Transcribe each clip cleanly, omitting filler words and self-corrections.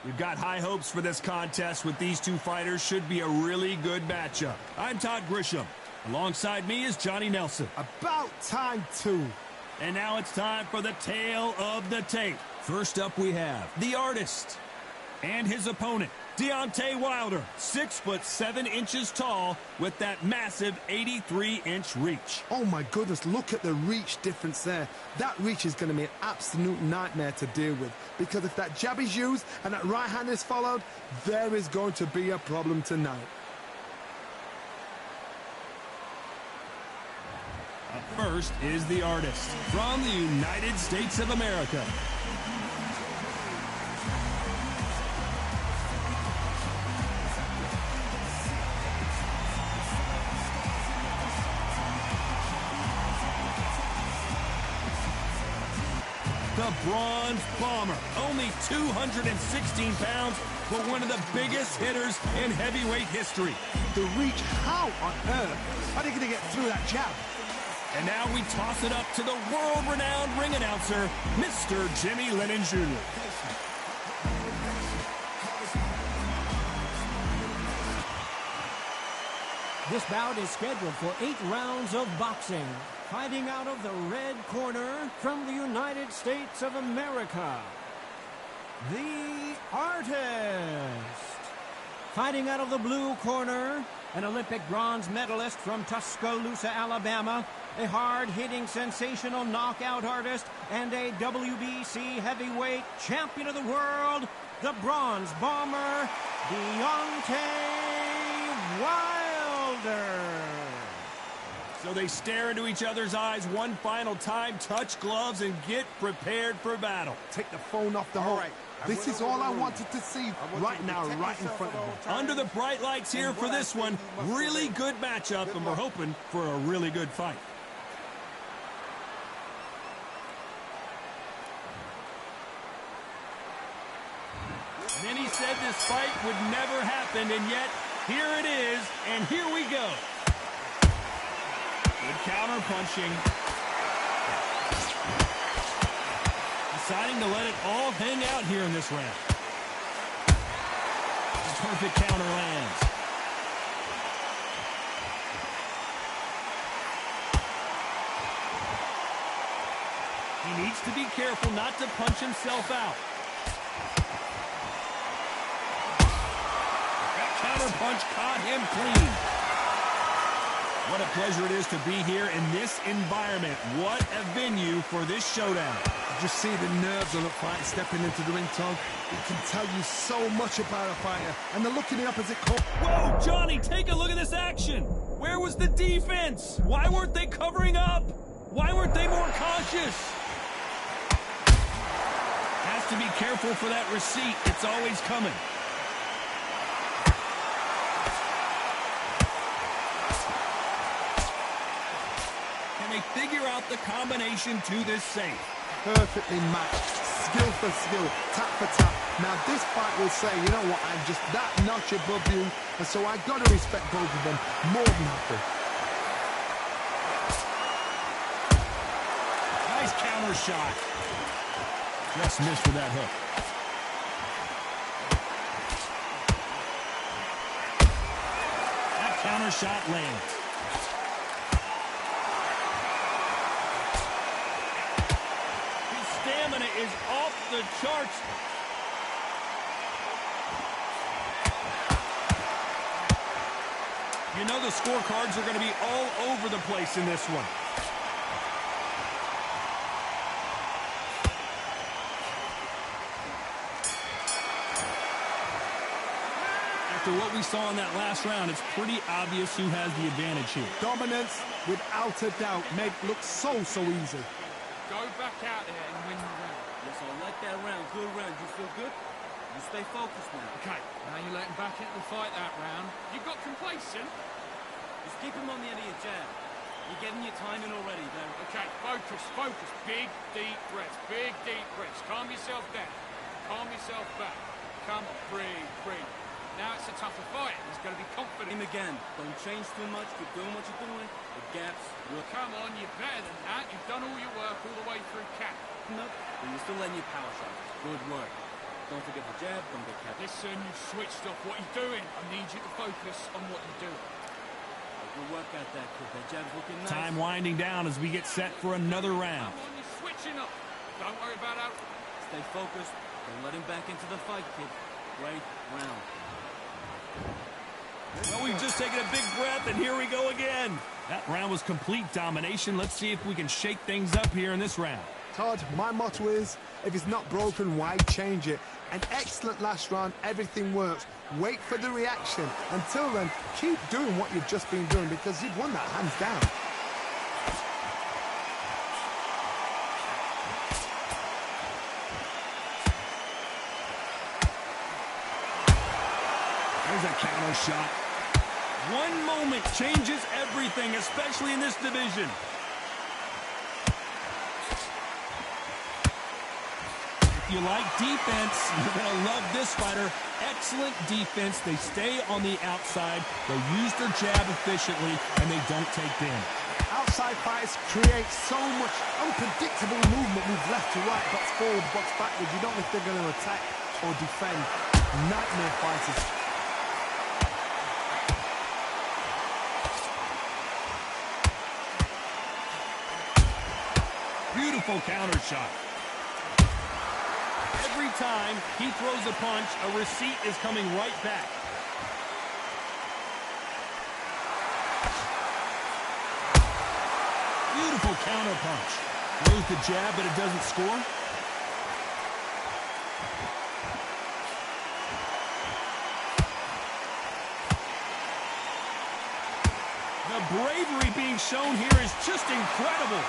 We've got high hopes for this contest with these two fighters. Should be a really good matchup. I'm Todd Grisham. Alongside me is Johnny Nelson. About time, too. And now it's time for the tale of the tape. First up we have the artist and his opponent, Deontay Wilder, 6'7" tall with that massive 83-inch reach. Oh my goodness, look at the reach difference there. That reach is going to be an absolute nightmare to deal with, because if that jab is used and that right hand is followed, there is going to be a problem tonight. Up first is the artist from the United States of America. The Bronze Bomber, only 216 pounds, but one of the biggest hitters in heavyweight history. The reach, how on earth are they going to get through that jab? And now we toss it up to the world-renowned ring announcer, Mr. Jimmy Lennon Jr. This bout is scheduled for 8 rounds of boxing. Fighting out of the red corner from the United States of America, the artist. Fighting out of the blue corner, an Olympic bronze medalist from Tuscaloosa, Alabama, a hard-hitting, sensational knockout artist, and a WBC heavyweight champion of the world, the Bronze Bomber, Deontay Wilder. So they stare into each other's eyes one final time, touch gloves, and get prepared for battle. Take the phone off the hook. Right. This is all I wanted to see right now, right in front of me. Under the bright lights here for this one, really good matchup, and we're hoping for a really good fight. Many said this fight would never happen, and yet here it is, and here we go. Good counter punching. Deciding to let it all hang out here in this round. Perfect counter lands. He needs to be careful not to punch himself out. That counter punch caught him clean. What a pleasure it is to be here in this environment. What a venue for this showdown. You just see the nerves on a fight stepping into the ring, Tom. It can tell you so much about a fighter. And the look in the opposite corner. Whoa, Johnny, take a look at this action. Where was the defense? Why weren't they covering up? Why weren't they more cautious? Has to be careful for that receipt. It's always coming. They figure out the combination to this safe. Perfectly matched, skill for skill, tap for tap. Now this fight will say, you know what, I'm just that notch above you, and so I got to respect both of them more than happy. Nice counter shot. Just missed with that hook. That counter shot lands. Stamina is off the charts. You know the scorecards are going to be all over the place in this one. After what we saw in that last round, it's pretty obvious who has the advantage here. Dominance, without a doubt, made look so easy. Go back out there and win the round. Yes, I like that round. Good round. You feel good? You stay focused now. Okay, now you're letting back into the fight that round. You got complacent. Just keep him on the end of your jab. You're getting your timing already, then. Okay, focus. Big, deep breaths. Big, deep breaths. Calm yourself down. Calm yourself back. Come on, breathe. Now it's a tougher fight. He's got to be confident. Him again. Don't change too much. Keep doing what you're doing. The gaps. Well, come on, you're better than that. You've done all your work all the way through camp. No, but you're still letting your power shine. Good work. Don't forget the jab, don't get caught. Listen, you've switched off. What are you doing? I need you to focus on what you're doing. Good work out that, kid. That jab's looking nice. Time winding down as we get set for another round. Come on, you're switching up. Don't worry about out. Stay focused. Don't let him back into the fight, kid. Great round. Well, we've just taken a big breath, and here we go again. That round was complete domination. Let's see if we can shake things up here in this round. Todd, my motto is, if it's not broken, why change it? An excellent last round, everything works. Wait for the reaction. Until then, keep doing what you've just been doing because you've won that hands down. There's a counter shot. One moment changes everything, especially in this division. If you like defense, you're going to love this fighter. Excellent defense. They stay on the outside. They use their jab efficiently, and they don't take damage. Outside fighters create so much unpredictable movement, move left to right, box forward, box backwards. You don't know if they're going to attack or defend. Nightmare fighters. Beautiful counter shot. Every time he throws a punch, a receipt is coming right back. Beautiful counter punch. Throws the jab, but it doesn't score. The bravery being shown here is just incredible.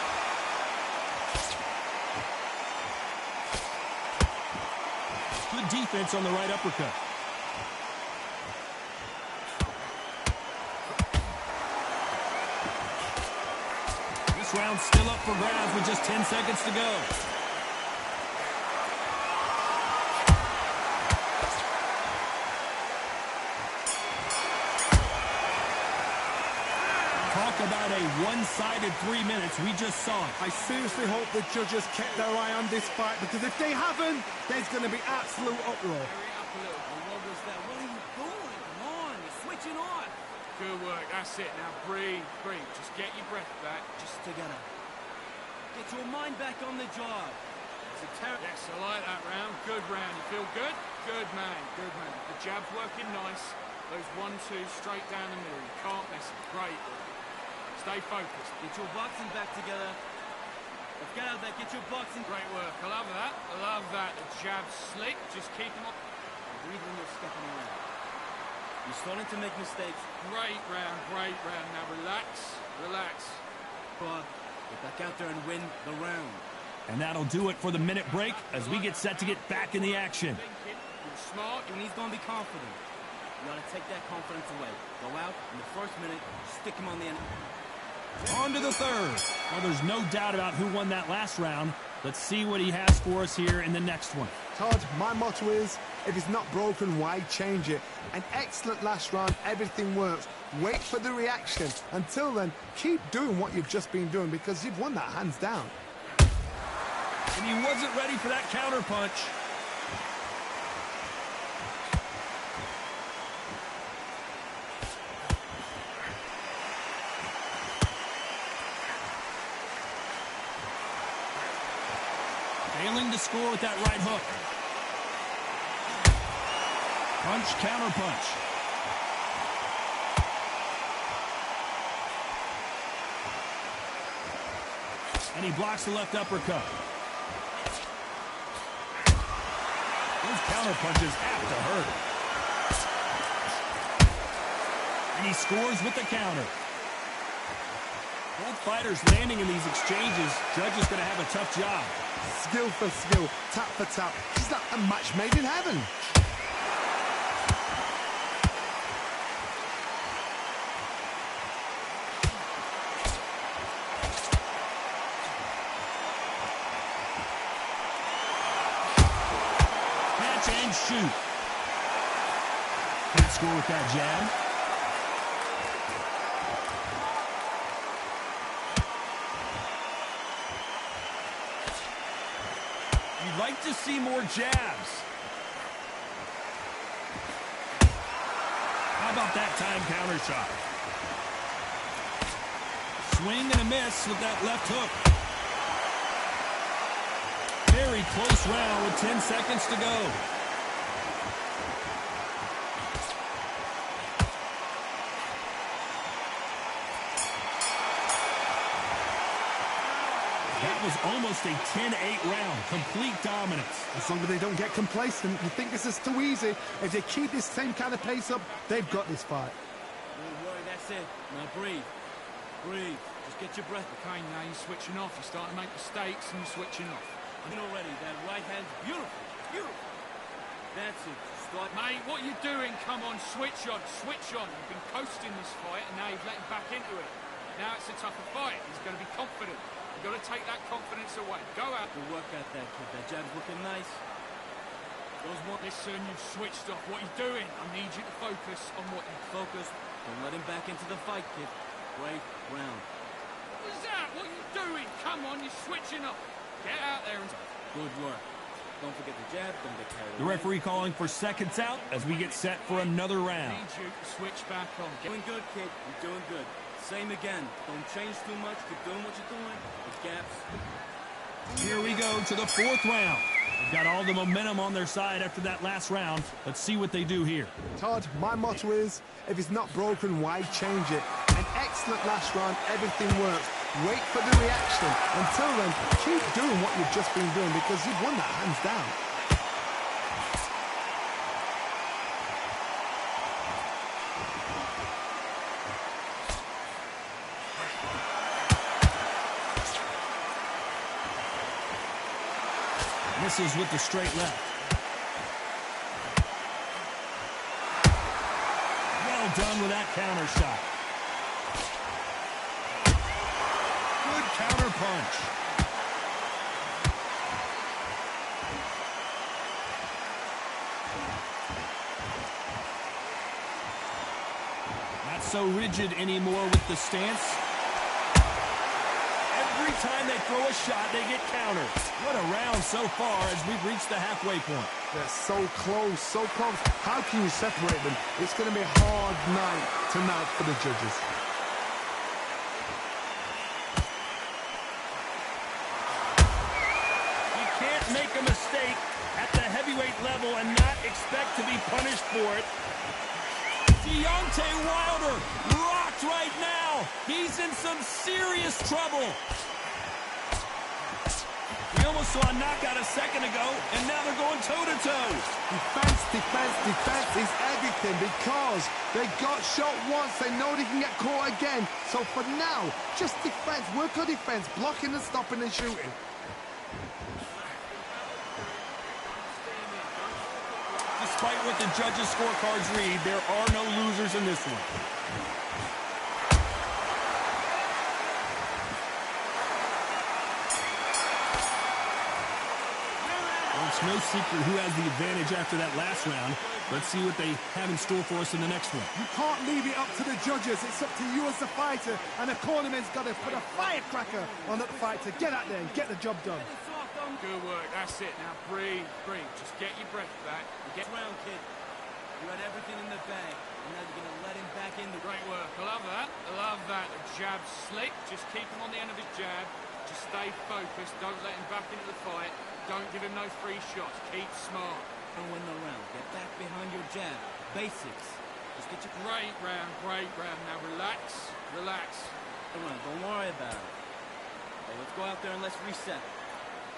Good defense on the right uppercut. This round's still up for grabs with just 10 seconds to go. Talk about a one-sided 3 minutes. We just saw it. I seriously hope the judges kept their eye on this fight because if they haven't, there's going to be absolute uproar. Hurry up a little. What was that? What are you doing? Come on, you're switching on. Good work. That's it. Now breathe, breathe. Just get your breath back. Just together. Get your mind back on the job. It's a terrible. Yes, I like that round. Good round. You feel good? Good man. Good man. The jab's working nice. Those 1-2 straight down the middle. You can't miss it. Great. Stay focused. Get your boxing back together. Let's get out there. Get your boxing. Great work. I love that. I love that. The jab's slick. Just keep them up. Breathe when you're stepping around. You're starting to make mistakes. Great round. Great round. Now relax. Relax. But get back out there and win the round. And that'll do it for the minute break as we get set to get back in the action. You're smart. And he's going to be confident. You got to take that confidence away. Go out in the first minute. Stick him on the end. On to the third. Well, there's no doubt about who won that last round. Let's see what he has for us here in the next one. Todd, my motto is, if it's not broken, why change it? An excellent last round, everything works. Wait for the reaction. Until then, keep doing what you've just been doing because you've won that hands down. And he wasn't ready for that counter punch. Failing to score with that right hook. Punch, counter punch. And he blocks the left uppercut. Those counter punches have to hurt. And he scores with the counter. Both fighters landing in these exchanges. Judge is going to have a tough job. Skill for skill, tap for tap. It's like a match made in heaven. Catch and shoot. Can't score with that jab. You'd like to see more jabs. about that time counter shot? Swing and a miss with that left hook. Very close round with 10 seconds to go. That was almost a 10-8 round. Complete dominance. As long as they don't get complacent, you think this is too easy. If they keep this same kind of pace up, they've got this fight. Don't worry, that's it. Now breathe. Breathe. Just get your breath. Okay, now you're switching off. You're starting to make mistakes and you're switching off. You know already, that right hand's beautiful. Beautiful. That's it. Start. Mate, what are you doing? Come on, switch on. Switch on. You've been coasting this fight and now you've let him back into it. Now it's a tougher fight. He's going to be confident. You've got to take that confidence away. Go out. Good work at that, kid. That jab's looking nice. Those one. Listen, you've switched off. What are you doing? I need you to focus on what you Focus. Don't let him back into the fight, kid. Great round. What was that? What are you doing? Come on, you're switching off. Get out there and... Good work. Don't forget the jab. Don't get carried away. The referee calling for seconds out as we get set for another I round. need you to switch back on. Doing good, kid. You're doing good. Same again. Don't change too much. Keep doing what you're doing. The gaps. Here we go to the fourth round. They've got all the momentum on their side after that last round. Let's see what they do here. Todd, my motto is, if it's not broken, why change it? An excellent last round, everything works. Wait for the reaction. Until then, keep doing what you've just been doing because you've won that hands down. Misses with the straight left. Well done with that counter shot. Good counter punch. Not so rigid anymore with the stance. Every time they throw a shot, they get countered. What a round so far as we've reached the halfway point. They're so close, so close. How can you separate them? It's going to be a hard night tonight for the judges. You can't make a mistake at the heavyweight level and not expect to be punished for it. Deontay Wilder rocked right now. He's in some serious trouble. We almost saw a knockout a second ago, and now they're going toe-to-toe. Defense, defense, defense is everything because they got shot once. They know they can get caught again. So for now, just defense. Work on defense, blocking and stopping and shooting. Despite what the judges' scorecards read, there are no losers in this one. Well, it's no secret who has the advantage after that last round. Let's see what they have in store for us in the next one. You can't leave it up to the judges. It's up to you as the fighter, and the cornerman's got to put a firecracker on that fight to get out there and get the job done. Good work. That's it. Now breathe, breathe. Just get your breath back. Get round, kid. You had everything in the bag, and now you're going to let him back in the... Great work. I love that. I love that. The jab's slick. Just keep him on the end of his jab. Just stay focused. Don't let him back into the fight. Don't give him no free shots. Keep smart. Don't win the round. Get back behind your jab. Basics. Just get your... Great round. Great round. Now relax. Relax. Come on, don't worry about it. Okay, let's go out there and let's reset.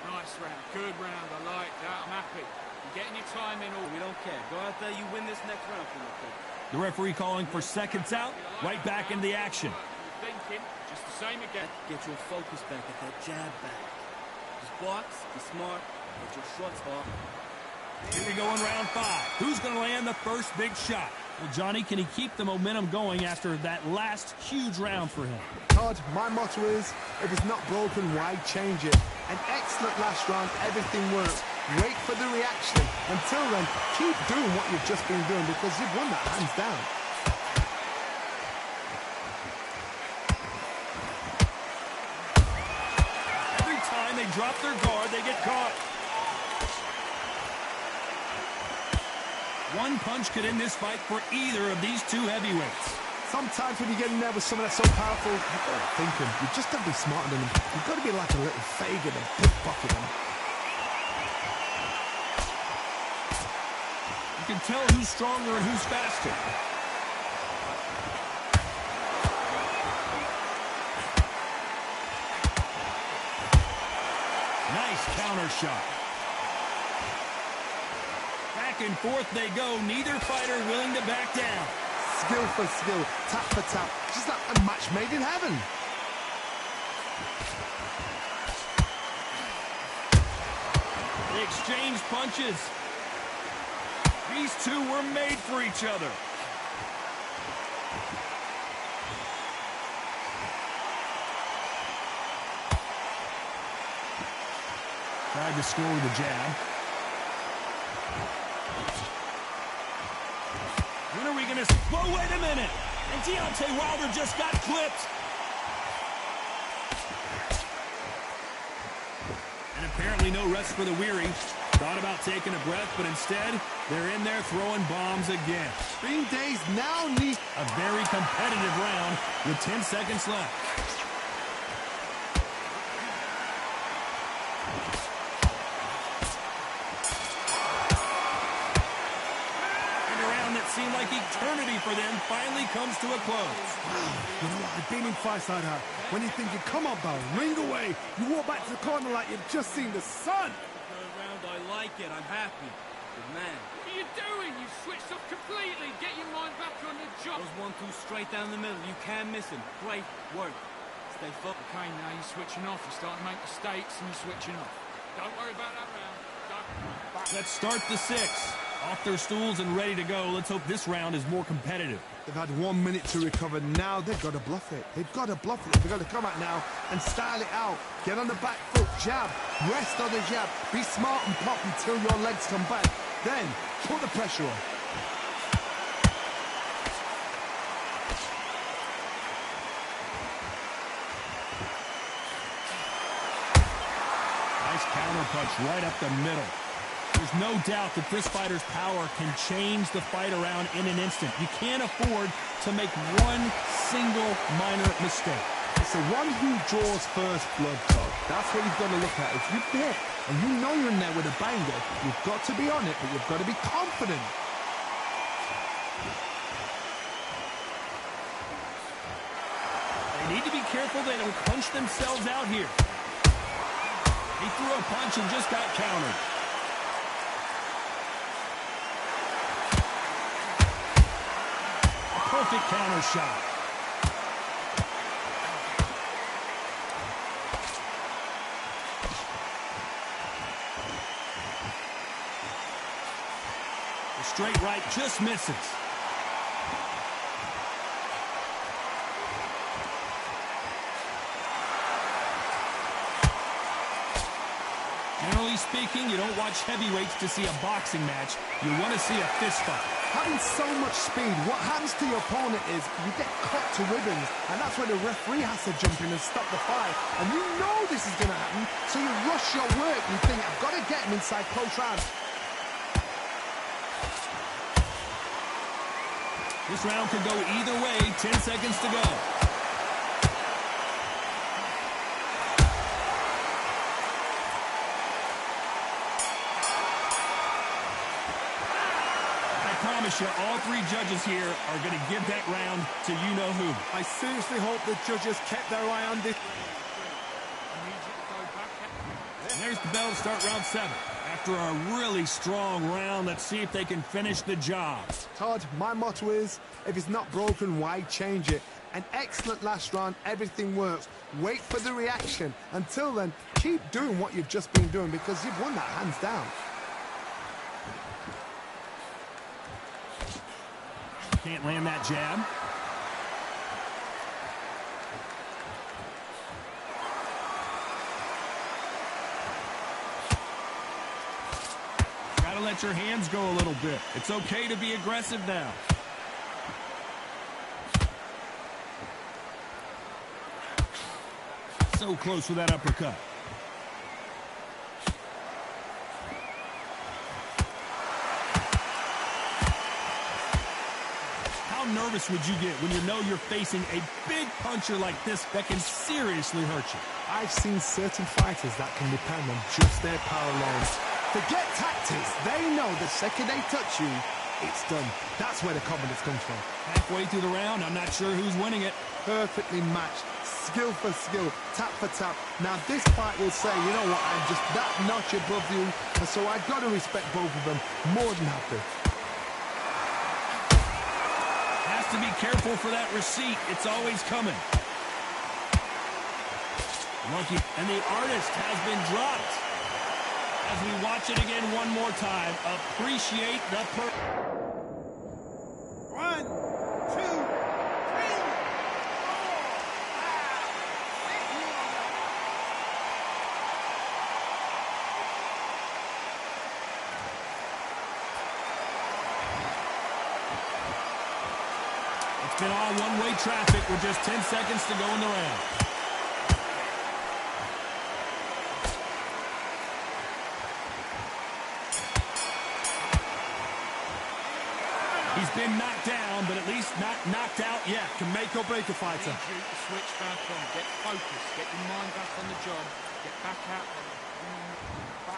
Nice round. Good round. I like that. I'm happy. You're getting your time in all. We don't care. Go out there, you win this next round for me, kid. The referee calling for seconds out. Right back in the action. Thinking. Just the same again. Get your focus back at that jab back. Just box, be smart, get your shots off. Here we go in round 5. Who's going to land the first big shot? Well, Johnny, can he keep the momentum going after that last huge round for him? Todd, my motto is, if it's not broken, why change it? An excellent last round, everything works. Wait for the reaction. Until then, keep doing what you've just been doing because you've won that hands down. Every time they drop their guard, they get caught. One punch could end this fight for either of these two heavyweights. Sometimes when you get in there with someone that's so powerful, you've got to think him. You've just got to be smarter than him. You've got to be like a little faggot and pickpocket him. You can tell who's stronger and who's faster. Nice counter shot. Back and forth they go. Neither fighter willing to back down. Skill for skill, tap for tap. Just like a match made in heaven. They exchange punches. These two were made for each other. Tried to score with a jab. When are we going to... Whoa, wait a minute! And Deontay Wilder just got clipped. And apparently no rest for the weary. Thought about taking a breath, but instead, they're in there throwing bombs again. Green Days now need a very competitive round with 10 seconds left. Seemed like eternity for them finally comes to a close. You know what? I've been in fights like that. When you're thinking, come on, Bell, ring away. You walk back to the corner like you've just seen the sun. Third round, I like it. I'm happy. Good man. What are you doing? You switched off completely. Get your mind back on the job. Those 1-2 straight down the middle. You can't miss him. Great work. Stay focused. Okay, now you're switching off. You're starting to make mistakes and you're switching off. Don't worry about that round. Let's start the 6. Off their stools and ready to go. Let's hope this round is more competitive. They've had 1 minute to recover. Now they've got to bluff it. They've got to bluff it. They've got to come out now and style it out. Get on the back foot, jab, rest on the jab. Be smart and pop until your legs come back. Then put the pressure on. Nice counter punch right up the middle. There's no doubt that this fighter's power can change the fight around in an instant. You can't afford to make one single minor mistake. It's the one who draws first blood, Todd. That's what you've got to look at. If you're there and you know you're in there with a banger, you've got to be on it, but you've got to be confident. They need to be careful they don't punch themselves out here. He threw a punch and just got countered. Perfect counter shot. The straight right just misses. Generally speaking, you don't watch heavyweights to see a boxing match. You want to see a fist fight. Having so much speed, what happens to your opponent is you get cut to ribbons, and that's where the referee has to jump in and stop the fight. And you know this is going to happen, so you rush your work. You think, I've got to get him inside close round. This round could go either way. 10 seconds to go. I promise you, all 3 judges here are going to give that round to you-know-who. I seriously hope the judges kept their eye on this. And there's the bell to start round 7. After a really strong round, let's see if they can finish the job. Todd, my motto is, if it's not broken, why change it? An excellent last round, everything works. Wait for the reaction. Until then, keep doing what you've just been doing because you've won that hands down. Can't land that jab. Gotta let your hands go a little bit. It's okay to be aggressive now. So close with that uppercut. nervous would you get when you know you're facing a big puncher like this that can seriously hurt you? I've seen certain fighters that can depend on just their power alone. Forget tactics. They know the second they touch you, it's done. That's where the confidence comes from. Halfway through the round, I'm not sure who's winning it. Perfectly matched. Skill for skill. Tap for tap. Now this fight will say, you know what, I'm just that notch above you. And so I've got to respect both of them more than happy. Has to be careful for that receipt. It's always coming. Lucky. And the artist has been dropped. As we watch it again one more time, appreciate the 1, 2, 3, 4, 5, 6. It's been all one-way traffic with just 10 seconds to go in the round. He's been knocked down, but at least not knocked out yet. Can make or break a fighter. I need you to switch back on. Get focused. Get your mind back on the job. Get back out there.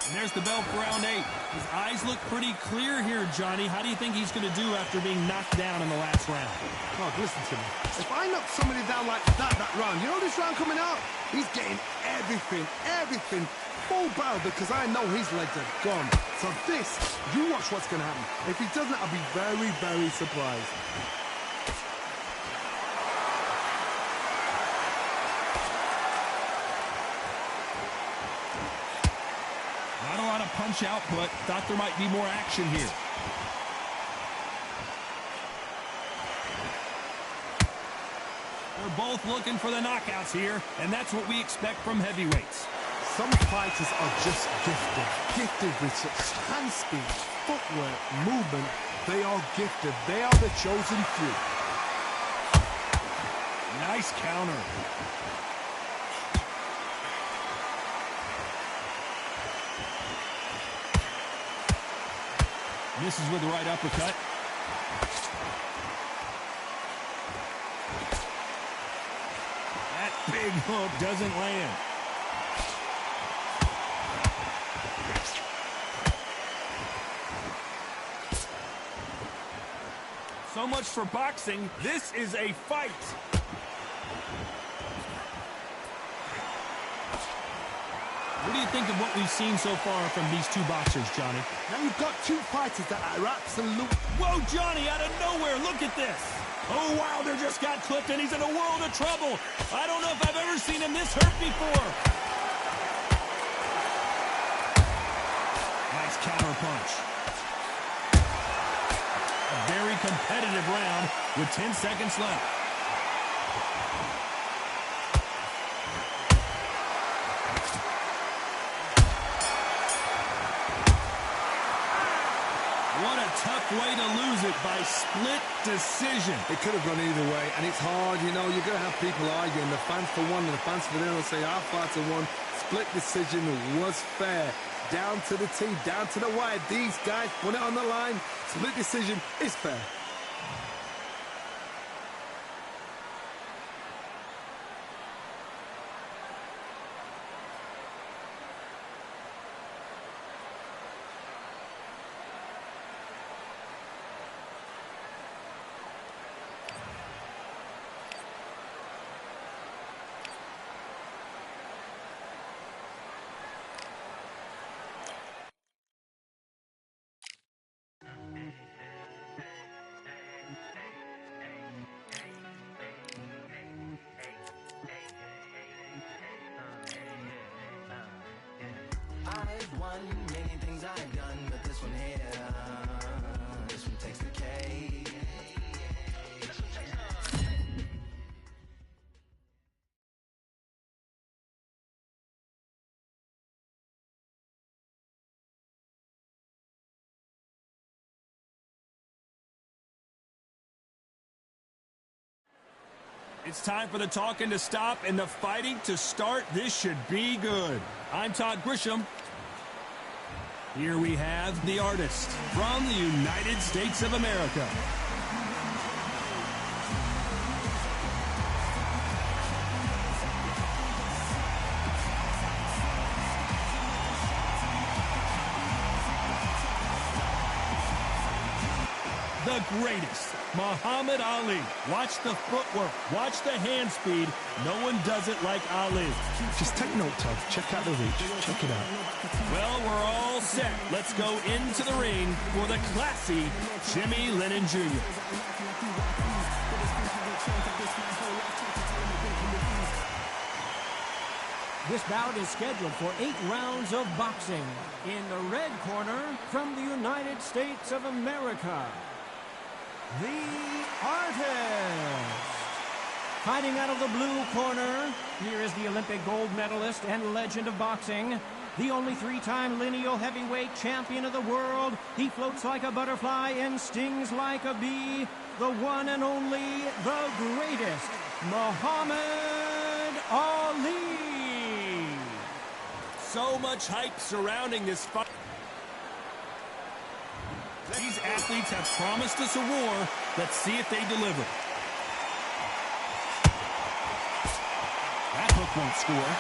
And there's the bell for round 8. His eyes look pretty clear here, Johnny. How do you think he's going to do after being knocked down in the last round? Oh, listen to me. If I knock somebody down like that round, you know this round coming out? He's getting everything, full barrel, because I know his legs are gone. So this, you watch what's going to happen. If he doesn't, I'll be very, very surprised. Not a lot of punch output. Thought there might be more action here. They're both looking for the knockouts here, and that's what we expect from heavyweights. Some fighters are just gifted with such hand speed, footwork, movement. They are gifted. They are the chosen few. Nice counter. Misses with the right uppercut. That big hook doesn't land. So much for boxing. This is a fight. What do you think of what we've seen so far from these two boxers, Johnny? Now you've got two fighters that are absolute... Whoa, Johnny, out of nowhere, look at this. Oh, Wilder just got clipped, and he's in a world of trouble. I don't know if I've ever seen him this hurt before. Nice counter punch. A very competitive round with 10 seconds left. What a tough way to lose it by split decision. It could have gone either way, and it's hard, you know. You're going to have people arguing, the fans for one and the fans for the other, will say our fighter won. Split decision was fair. Down to the T, down to the wire. These guys put it on the line. Split decision is fair. I've won many things I've done, but this one here, this one takes the cake. It's time for the talking to stop and the fighting to start. This should be good. I'm Todd Grisham. Here we have the artist from the United States of America. the greatest, Muhammad Ali. Watch the footwork. Watch the hand speed. No one does it like Ali. Just take note, Todd. Check out the reach. Check it out. Well, we're all set. Let's go into the ring for the classy Jimmy Lennon Jr. This bout is scheduled for 8 rounds of boxing. In the red corner, from the United States of America, the Artist. Fighting out of the blue corner, here is the Olympic gold medalist and legend of boxing, the only 3-time lineal heavyweight champion of the world. He floats like a butterfly and stings like a bee. The one and only, the greatest, Muhammad Ali. So much hype surrounding this fight. These athletes have promised us a war. Let's see if they deliver. That hook won't score.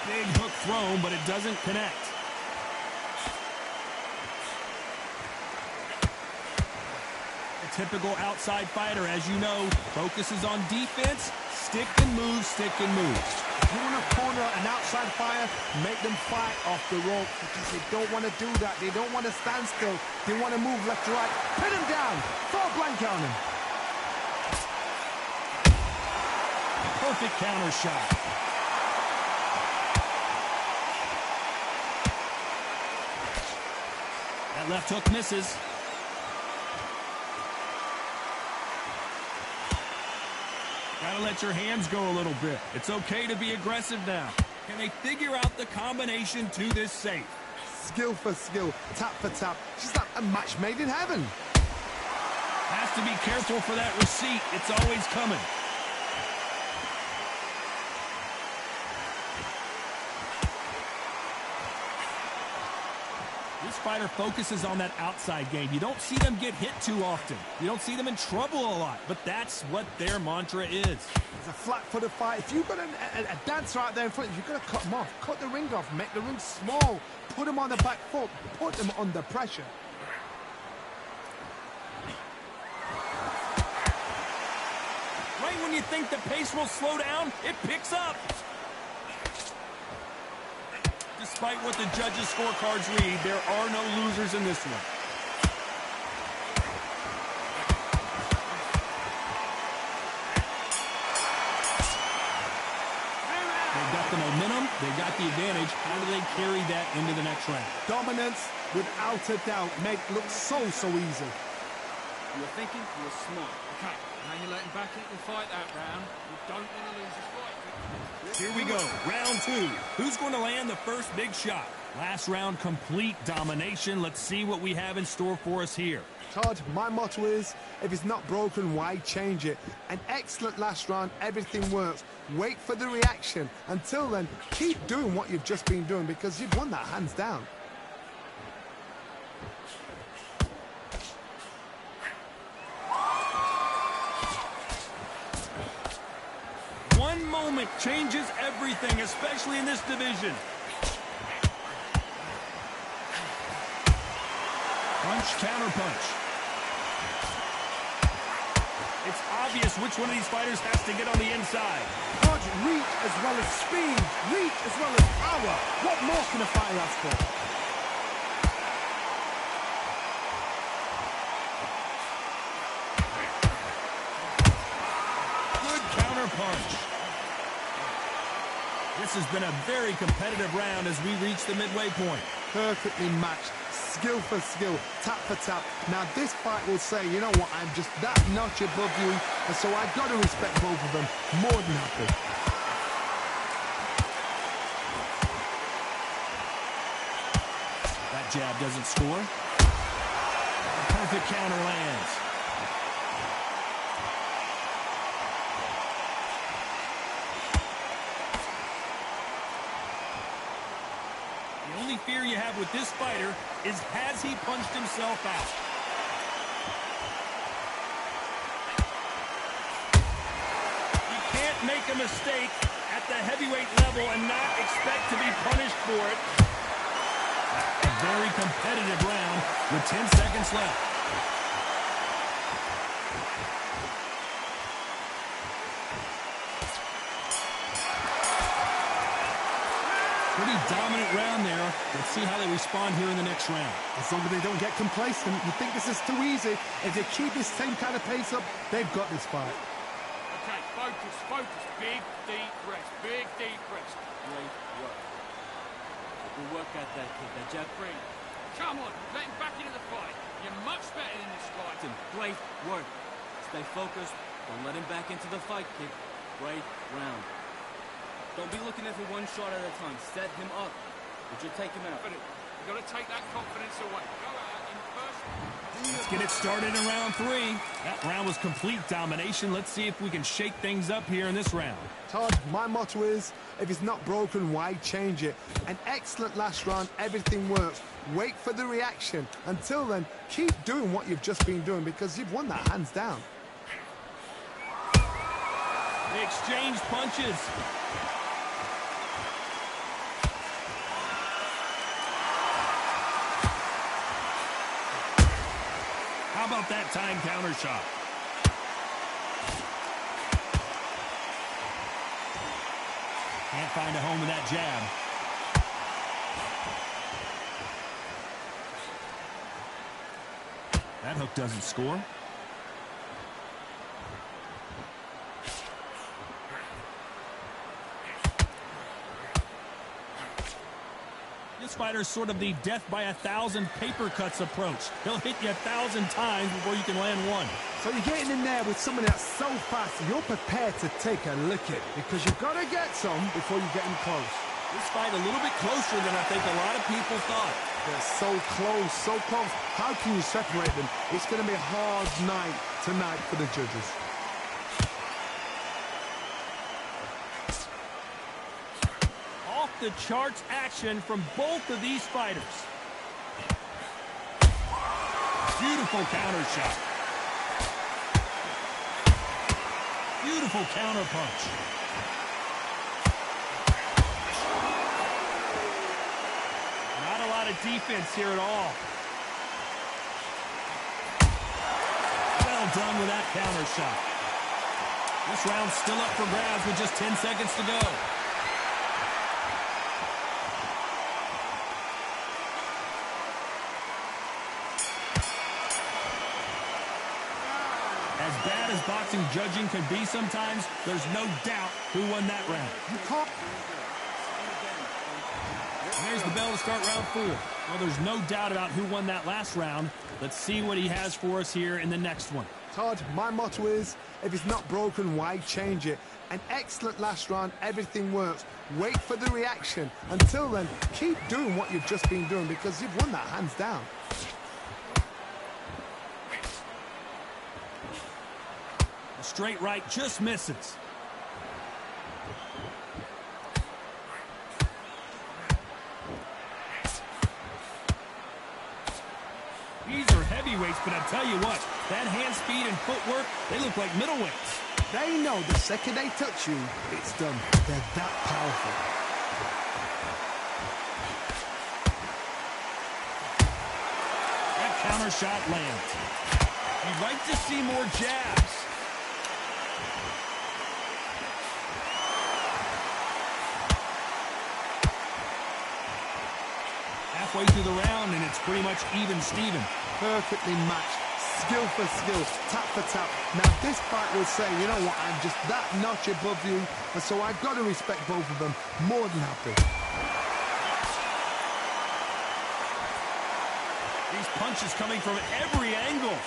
Big hook thrown, but it doesn't connect. Typical outside fighter, as you know, focuses on defense, stick and moves, stick and moves. If you want to corner an outside fighter, make them fight off the rope, because they don't want to do that. They don't want to stand still. They want to move left to right. Pin him down. Throw a blanket on him. Perfect counter shot. That left hook misses. Gotta let your hands go a little bit. It's okay to be aggressive now. Can they figure out the combination to this safe? Skill for skill, tap for tap. She's like a match made in heaven. Has to be careful for that receipt. It's always coming. This fighter focuses on that outside game. You don't see them get hit too often. You don't see them in trouble a lot, but that's what their mantra is. It's a flat-footed fight. If you've got a dancer out there in front, you've got to cut him off. Cut the ring off. Make the ring small. Put him on the back foot. Put him under pressure. Right when you think the pace will slow down, it picks up. Despite what the judges' scorecards read, there are no losers in this one. They've got the momentum, they've got the advantage. How do they carry that into the next round? Dominance, without a doubt, make it look so easy. You were thinking, you were smart. Okay, now you're letting back into the fight that round. You don't want to lose this fight. Here we go, round 2. Who's going to land the first big shot? Last round, complete domination. Let's see what we have in store for us here. Todd, my motto is, if it's not broken, why change it? An excellent last round, everything works. Wait for the reaction. Until then, keep doing what you've just been doing, because you've won that hands down. One moment changes everything, especially in this division. Punch, counter punch. It's obvious which one of these fighters has to get on the inside. Todd, reach as well as speed. Reach as well as power. What more can a fighter ask for? Good counter punch. This has been a very competitive round as we reach the midway point. Perfectly matched. Skill for skill, tap for tap. Now this fight will say, you know what, I'm just that notch above you, and so I've got to respect both of them. More than happy. That jab doesn't score. A perfect counter lands. The only fear you have with this fighter is, has he punched himself out? You can't make a mistake at the heavyweight level and not expect to be punished for it. A very competitive round with 10 seconds left. Pretty dominant round there. Let's see how they respond here in the next round. As long as they don't get complacent, you think this is too easy. If they keep this same kind of pace up, they've got this fight. Okay, focus, focus. Big, deep rest. Big, deep rest. Great work. Good work at that, kid. That jab. Breathe. Come on, let him back into the fight. You're much better in this fight. Great work. Stay focused. Don't let him back into the fight, kid. Great round. Don't be looking at him one shot at a time. Set him up. Would you take him out? You've got to take that confidence away. Go out in first. Let's get it started in round 3. That round was complete domination. Let's see if we can shake things up here in this round. Todd, my motto is, if it's not broken, why change it? An excellent last round, everything works. Wait for the reaction. Until then, keep doing what you've just been doing because you've won that hands down. They exchange punches. How about that time counter shot? Can't find a home with that jab. That hook doesn't score. This fighter's sort of the death by 1,000 paper cuts approach. He'll hit you 1,000 times before you can land one. So you're getting in there with someone that's so fast, you're prepared to take a lick it because you've got to get some before you get in close. This fight a little bit closer than I think a lot of people thought. They're so close, so close. How can you separate them? It's going to be a hard night tonight for the judges. The charts action from both of these fighters. Beautiful counter shot. Beautiful counter punch. Not a lot of defense here at all. Well done with that counter shot. This round's still up for grabs with just 10 seconds to go. As bad as boxing judging can be sometimes, there's no doubt who won that round. You can't. And there's the bell to start round 4. Well, there's no doubt about who won that last round. Let's see what he has for us here in the next one. Todd, my motto is, if it's not broken, why change it? An excellent last round, everything works. Wait for the reaction. Until then, keep doing what you've just been doing because you've won that hands down. A straight right just misses. These are heavyweights, but I tell you what, that hand speed and footwork, they look like middleweights. They know the second they touch you, it's done. They're that powerful. That counter shot lands. You'd like to see more jabs. Halfway through the round, and it's pretty much even Steven. Perfectly matched. Skill for skill, tap for tap. Now this fight will say, you know what, I'm just that notch above you, and so I've got to respect both of them. More than happy. These punches coming from every angle.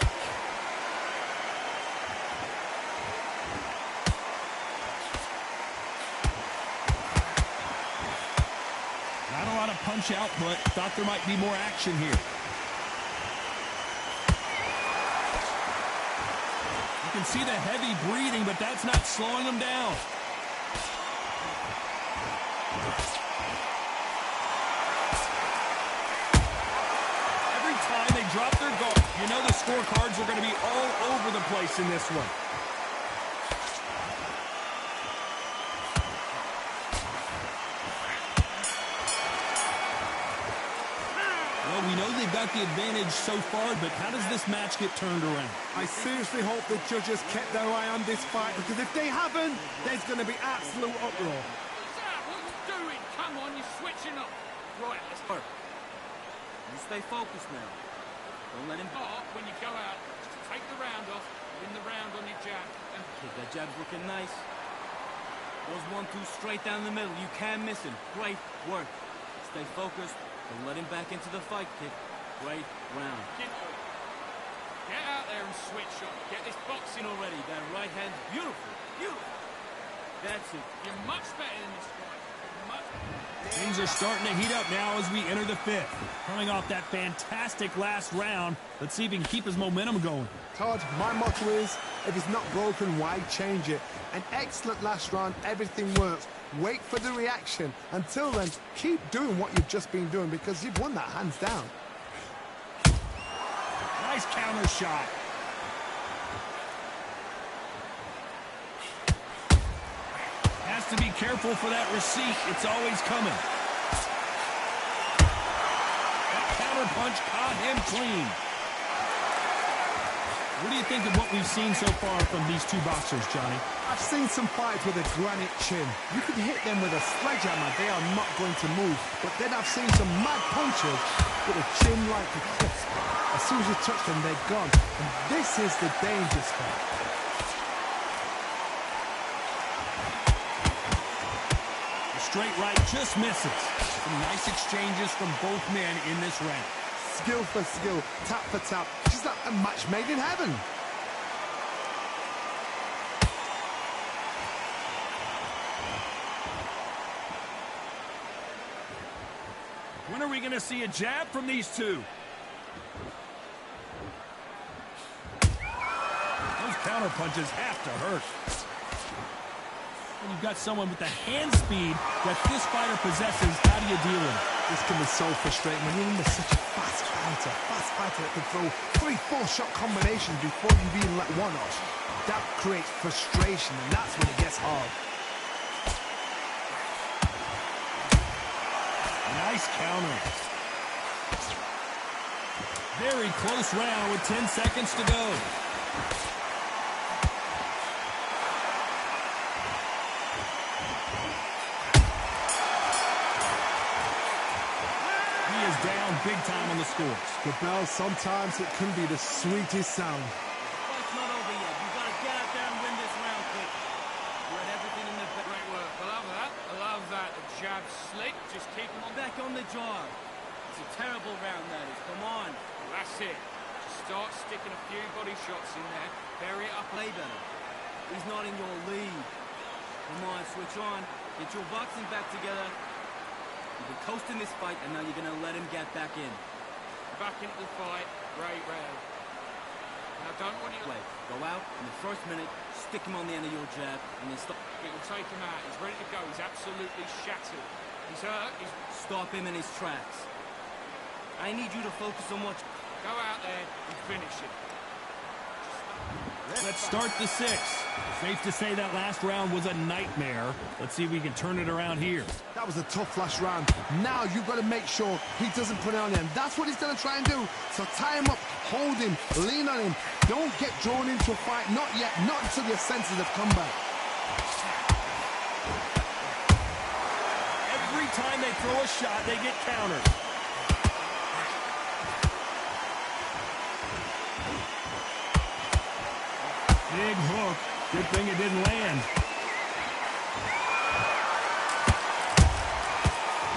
Not a lot of punch output. Thought there might be more action here. You can see the heavy breathing, but that's not slowing him down. Every time they drop their guard, you know the scorecards are going to be all over the place in this one. got the advantage so far, but how does this match get turned around? I seriously hope the judges kept their eye on this fight, because if they haven't, there's going to be absolute uproar. What's that? What are you doing? Come on, you're switching up. Right, let's go. You stay focused now. Don't let him... When you go out, just take the round off, win the round on your jab, and... Kid, that jab's looking nice. Those 1-2 straight down the middle. You can't miss him. Great work. Stay focused. Don't let him back into the fight, kid. Great round. Get out there and switch up. Get this boxing Already, that right hand, beautiful, beautiful. That's it. You're much better in this fight. Much. Things are starting to heat up now as we enter the fifth. Coming off that fantastic last round, let's see if he can keep his momentum going. Todd, my motto is, if it's not broken, why change it? An excellent last round, everything works. Wait for the reaction. Until then, keep doing what you've just been doing, because you've won that hands down. Nice counter shot. Has to be careful for that receipt. It's always coming. That counter punch caught him clean. What do you think of what we've seen so far from these two boxers, Johnny? I've seen some fights with a granite chin. You can hit them with a sledgehammer, they are not going to move. But then I've seen some mad punches with a chin like a crisp. As soon as you touch them, they're gone. And this is the danger spot. The straight right just misses. Some nice exchanges from both men in this round. Skill for skill, tap for tap. Just like a match made in heaven. When are we going to see a jab from these two? Those counter punches have to hurt. When you've got someone with the hand speed that this fighter possesses, how do you deal with it? This can be so frustrating when you're under such a fast fighter that can throw 3-4 shot combinations before you even let one off. That creates frustration, and that's when it gets hard. Nice counter. Very close round with 10 seconds to go. He is down big time on the scores. The bell, sometimes it can be the sweetest sound. Fight's not over yet. You gotta get out there and win this round, kid. You had everything in the back. Great work. I love that. I love that. The jab slick. Just keep him on. Back on the jar. It's a terrible round, that is. Come on. That's it. Just start sticking a few body shots in there. Bury it up. Play better. He's not in your league. Come on, switch on. Get your boxing back together. You've been coasting this fight, and now you're going to let him get back in. Back into the fight. Great round. Now don't want you... Play. Go out in the first minute, stick him on the end of your jab, and then stop. It will take him out. He's ready to go. He's absolutely shattered. He's hurt. He's... Stop him in his tracks. I need you to focus on what... Go out there and finish it. Let's start the sixth. Safe to say that last round was a nightmare. Let's see if we can turn it around here. That was a tough last round. Now you've got to make sure he doesn't put it on him. That's what he's going to try and do. So tie him up, hold him, lean on him. Don't get drawn into a fight. Not yet. Not until your senses have come back. Every time they throw a shot, they get countered. Big hook. Good thing it didn't land.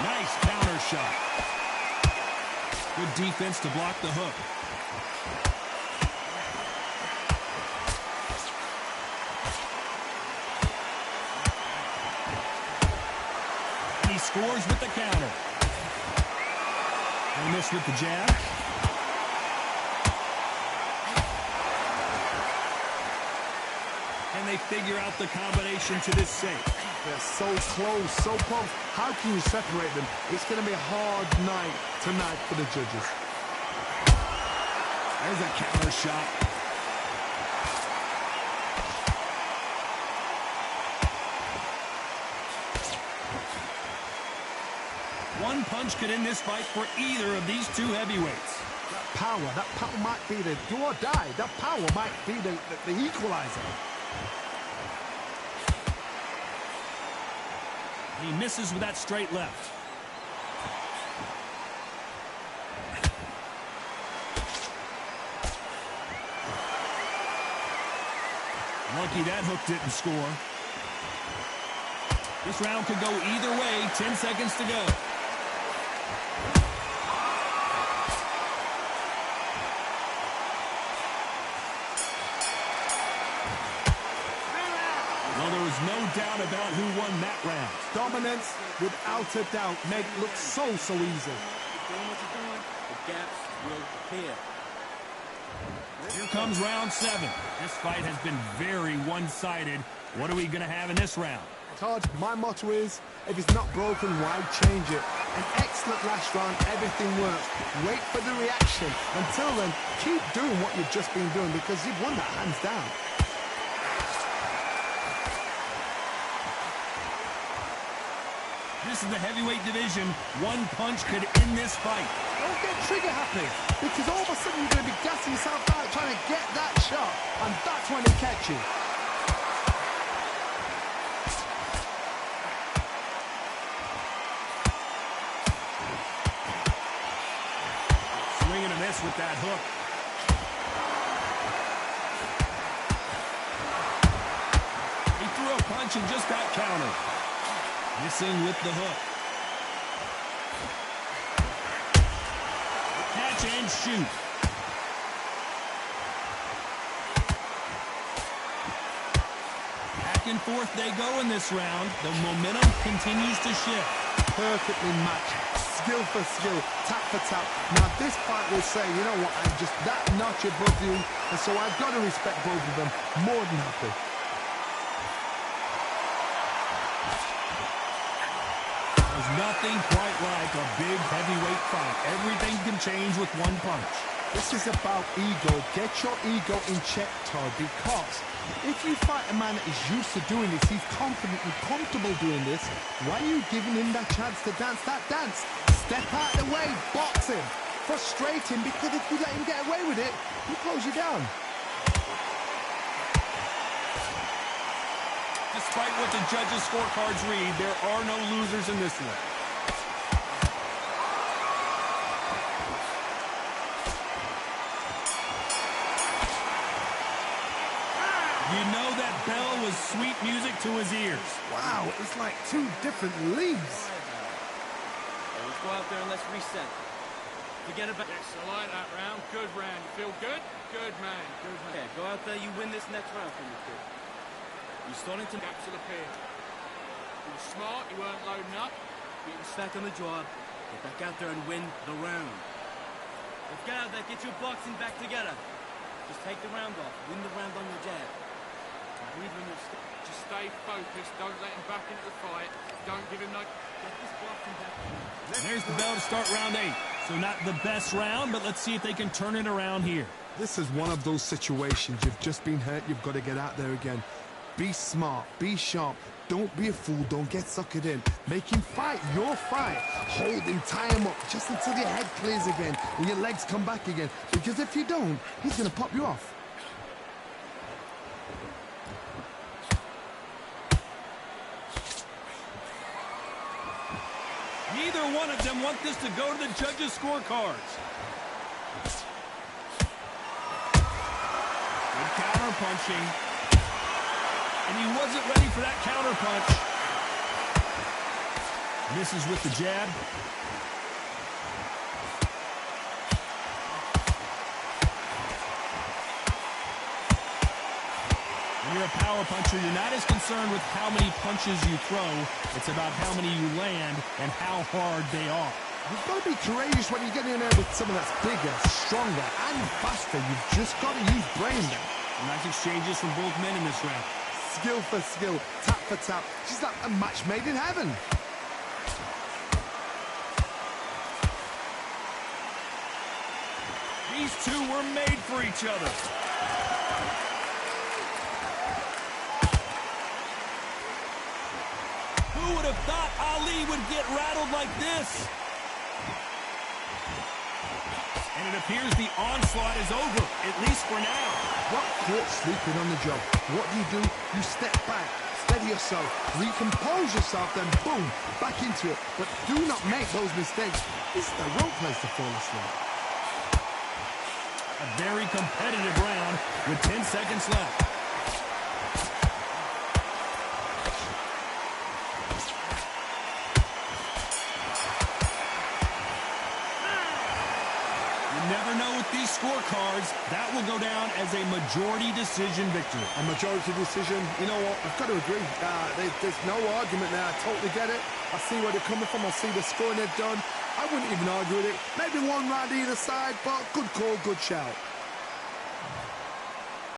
Nice counter shot. Good defense to block the hook. And he scores with the counter. They missed with the jab. And they figure out the combination to this safe. They're so close, so close. How can you separate them? It's going to be a hard night tonight for the judges. There's a counter shot. One punch could end this fight for either of these two heavyweights. power might be the do or die. That power might be the equalizer. He misses with that straight left. Lucky that hook didn't score. This round could go either way. 10 seconds to go. Well, there was no doubt about who won that round. Dominance, without a doubt, made it look so easy. Keep doing what you're doing. The gaps will appear. Here comes round 7. This fight has been very one-sided. What are we going to have in this round? Todd, my motto is, if it's not broken, why change it? An excellent last round, everything works. Wait for the reaction. Until then, keep doing what you've just been doing because you've won that hands down. This is the heavyweight division. One punch could end this fight. Don't get trigger happy because all of a sudden you're going to be gassing yourself out trying to get that shot, and that's when they catch you. Swing and a miss with that hook. He threw a punch and just got countered. Missing with the hook. Catch and shoot. Back and forth they go in this round. The momentum continues to shift. Perfectly matched. Skill for skill, tap for tap. Now this fight will say, you know what, I'm just that notch above you, and so I've got to respect both of them. More than happy. There's nothing quite like a big heavyweight fight. Everything can change with one punch. This is about ego. Get your ego in check, Todd, because if you fight a man that is used to doing this, he's confident and comfortable doing this, why are you giving him that chance to dance that dance? Step out of the way, box him, frustrate him, because if you let him get away with it, he'll close you down. Despite what the judges' scorecards read, there are no losers in this one. You know that bell was sweet music to his ears. Wow, it's like two different leagues. So let's go out there and let's reset. Forget about... Yes, I like that round. Good round. You feel good? Good man. Good man. Yeah, go out there, you win this next round for me, kid. You're starting to... Gaps will appear. You were smart. You weren't loading up. Get back on the job. Get back out there and win the round. Let's get out there. Get your boxing back together. Just take the round off. Win the round on your jab. Breathe when you're... Just stay focused. Don't let him back into the fight. Don't give him no... Get this boxing back. There's the bell to start round 8. So not the best round, but let's see if they can turn it around here. This is one of those situations. You've just been hurt. You've got to get out there again. Be smart. Be sharp. Don't be a fool. Don't get suckered in. Make him fight your fight. Hold him, tie him up just until your head clears again and your legs come back again. Because if you don't, he's going to pop you off. Neither one of them want this to go to the judges' scorecards. Good counter punching. And he wasn't ready for that counter punch. Misses with the jab. When you're a power puncher, you're not as concerned with how many punches you throw. It's about how many you land and how hard they are. You've got to be courageous when you get in there with someone that's bigger, stronger, and faster. You've just got to use brain there. Nice exchanges from both men in this round. Skill for skill, tap for tap. She's like a match made in heaven. These two were made for each other. Who would have thought Ali would get rattled like this? And it appears the onslaught is over, at least for now. Got caught sleeping on the job. What do? You step back, steady yourself, recompose yourself, then boom, back into it. But do not make those mistakes. This is the wrong place to fall asleep. A very competitive round with 10 seconds left. Never know with these scorecards. That will go down as a majority decision victory. A majority decision, you know what, I've got to agree. There's no argument there. I totally get it. I see where they're coming from. I see the scoring they've done. I wouldn't even argue with it. Maybe one round either side, but good call, good shout.